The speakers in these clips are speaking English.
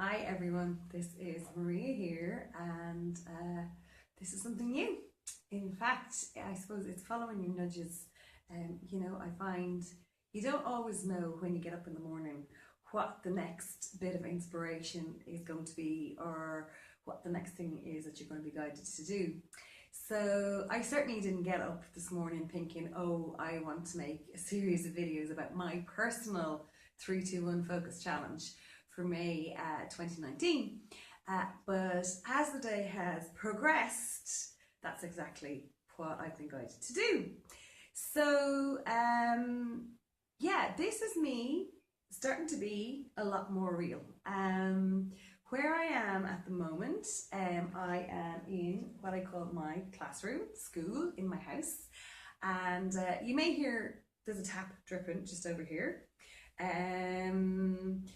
Hi everyone, this is Maria here, and this is something new. In fact, I suppose it's following your nudges. I find you don't always know when you get up in the morning what the next bit of inspiration is going to be, or what the next thing is that you're going to be guided to do. So I certainly didn't get up this morning thinking, oh, I want to make a series of videos about my personal 321 focus challenge for May 2019. But as the day has progressed, that's exactly what I've been guided to do. So, yeah, this is me starting to be a lot more real. Where I am at the moment, I am in what I call my classroom, school, in my house. And you may hear there's a tap dripping just over here.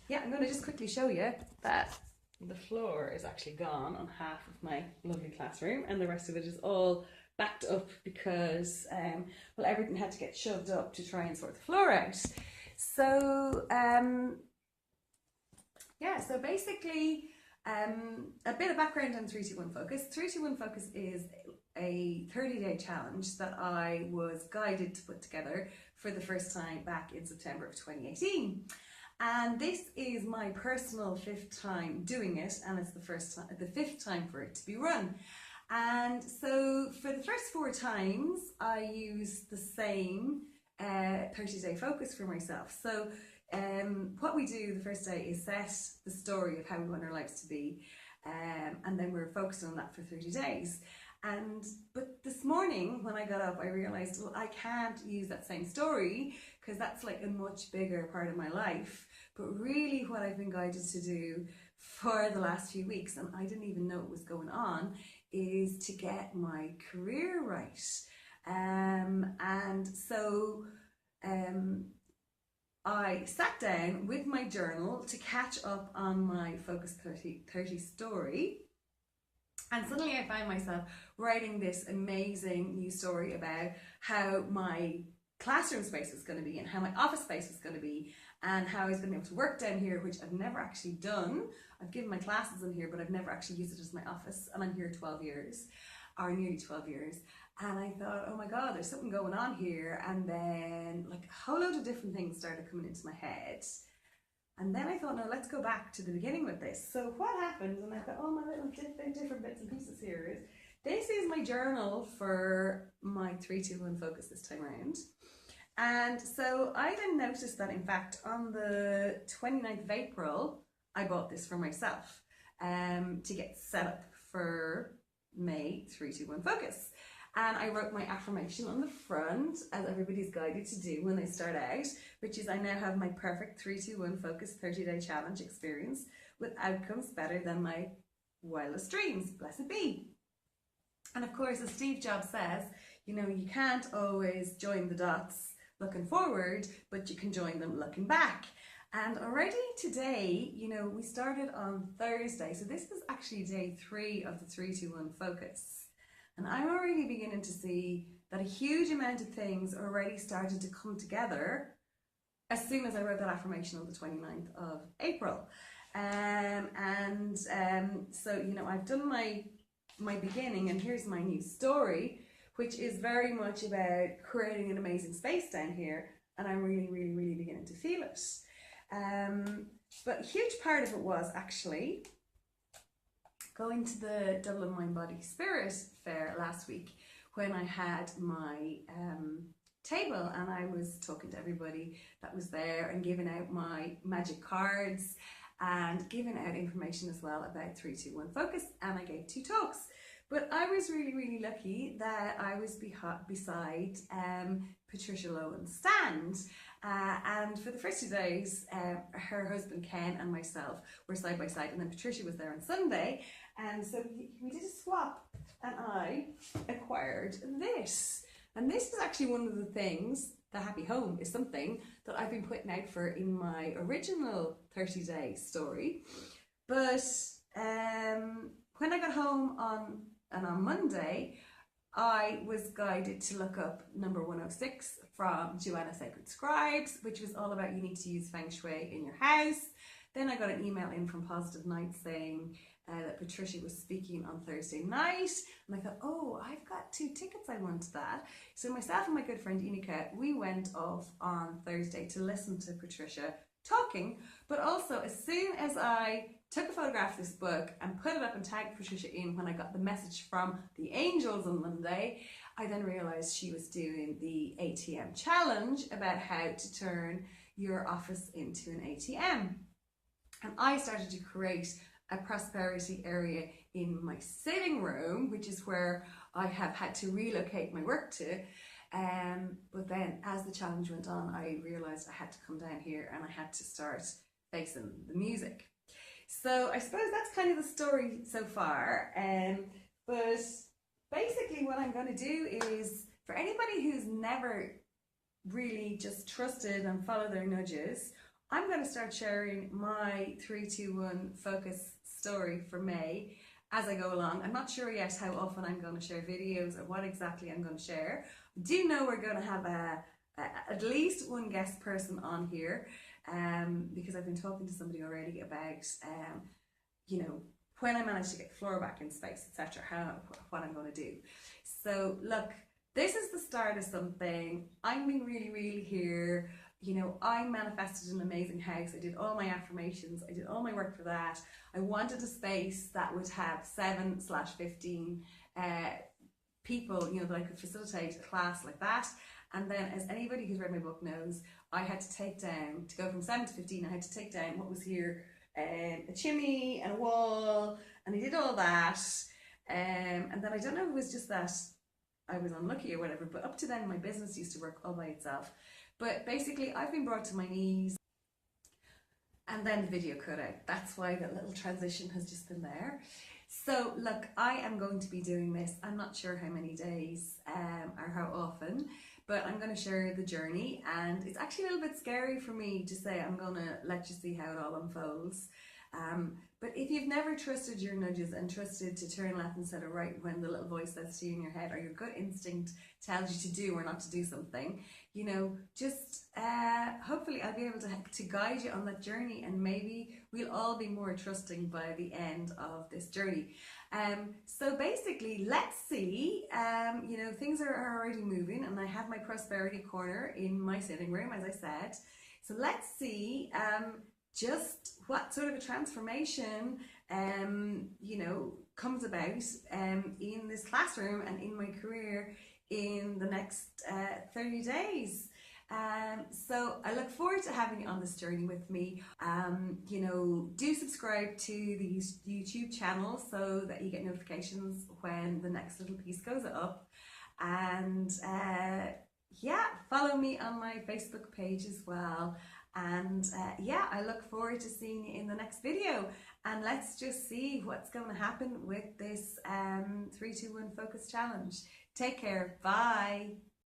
Yeah, I'm going to just quickly show you that the floor is actually gone on half of my lovely classroom, and the rest of it is all backed up because, well, everything had to get shoved up to try and sort the floor out. So, yeah, so basically, a bit of background on 321 Focus. 321 Focus is a 30-day challenge that I was guided to put together for the first time back in September of 2018. And this is my personal fifth time doing it, and it's the fifth time for it to be run. And so for the first 4 times, I used the same 30-day focus for myself. So what we do the first day is set the story of how we want our lives to be, and then we're focused on that for 30 days. But this morning when I got up, I realized, well, I can't use that same story because that's like a much bigger part of my life. But really what I've been guided to do for the last few weeks, and I didn't even know it was going on, is to get my career right. I sat down with my journal to catch up on my Focus 30 story. And suddenly I found myself writing this amazing new story about how my classroom space was going to be and how my office space was going to be and how I was going to be able to work down here, which I've never actually done. I've given my classes in here, but I've never actually used it as my office, and I'm here 12 years, or nearly 12 years. And I thought, oh my God, there's something going on here. And then like a whole load of different things started coming into my head. And then I thought, no, let's go back to the beginning with this. So what happened, and I thought, oh, my little different bits and pieces here is, this is my journal for my 321 focus this time around. And so I then noticed that, in fact, on the 29th of April, I bought this for myself to get set up for May 321 focus. And I wrote my affirmation on the front, as everybody's guided to do when they start out, which is, I now have my perfect 321 focus 30-day challenge experience with outcomes better than my wildest dreams. Blessed be. And of course, as Steve Jobs says, you can't always join the dots looking forward, but you can join them looking back. And already today, we started on Thursday, so this is actually day 3 of the 321 focus. And I'm already beginning to see that a huge amount of things already started to come together as soon as I wrote that affirmation on the 29th of April. So, I've done my beginning, and here's my new story, which is very much about creating an amazing space down here. And I'm really, really, really beginning to feel it. But a huge part of it was actually going to the Dublin Mind Body Spirit Fair last week, when I had my table, and I was talking to everybody that was there and giving out my magic cards and giving out information as well about 321 Focus, and I gave 2 talks. But I was really, really lucky that I was beside Patricia Lowen's stand. And for the first 2 days, her husband Ken and myself were side by side, and then Patricia was there on Sunday. And so we did a swap, and I acquired this. And this is actually one of the things, the Happy Home is something that I've been putting out for in my original 30-day story. But when I got home on Monday, I was guided to look up number 106 from Joanna Sacred Scribes, which was all about you need to use Feng Shui in your house. Then I got an email in from Positive Night saying that Patricia was speaking on Thursday night, and I thought, oh, I've got 2 tickets, I want that. So myself and my good friend Inika, we went off on Thursday to listen to Patricia talking, but also as soon as I took a photograph of this book and put it up and tagged Patricia in when I got the message from the Angels on Monday, I then realised she was doing the ATM challenge about how to turn your office into an ATM. And I started to create a prosperity area in my sitting room, which is where I have had to relocate my work to. But then as the challenge went on, I realised I had to come down here and I had to start facing the music. So I suppose that's kind of the story so far. But basically what I'm going to do is, for anybody who's never really just trusted and followed their nudges, I'm going to start sharing my 3-2-1 focus story for May as I go along. I'm not sure yet how often I'm going to share videos or what exactly I'm going to share. I do know we're going to have at least one guest person on here, because I've been talking to somebody already about, you know, when I manage to get Flora back in space, etc., what I'm going to do. So look, this is the start of something. I'm being really here. You know, I manifested an amazing house. I did all my affirmations. I did all my work for that. I wanted a space that would have 7/15 people, you know, that I could facilitate a class like that. And then, as anybody who's read my book knows, I had to take down, to go from 7 to 15, I had to take down what was here, a chimney and a wall, and I did all that. And then I don't know if it was just that I was unlucky or whatever, but up to then my business used to work all by itself. But basically I've been brought to my knees, and then the video cut out. That's why that little transition has just been there. So look, I am going to be doing this. I'm not sure how many days or how often, but I'm going to share the journey, and it's actually a little bit scary for me to say I'm going to let you see how it all unfolds. But if you've never trusted your nudges and trusted to turn left instead of right when the little voice says to you in your head, or your gut instinct tells you to do or not to do something, you know, just hopefully I'll be able to guide you on that journey, and maybe we'll all be more trusting by the end of this journey. So basically, let's see, you know, things are already moving, and I have my prosperity corner in my sitting room, as I said. So let's see just what sort of a transformation you know, comes about in this classroom and in my career in the next 30 days. So I look forward to having you on this journey with me. You know, do subscribe to the YouTube channel so that you get notifications when the next little piece goes up, and yeah, follow me on my Facebook page as well. And yeah, I look forward to seeing you in the next video, and let's just see what's going to happen with this 3-2-1 focus challenge. Take care. Bye.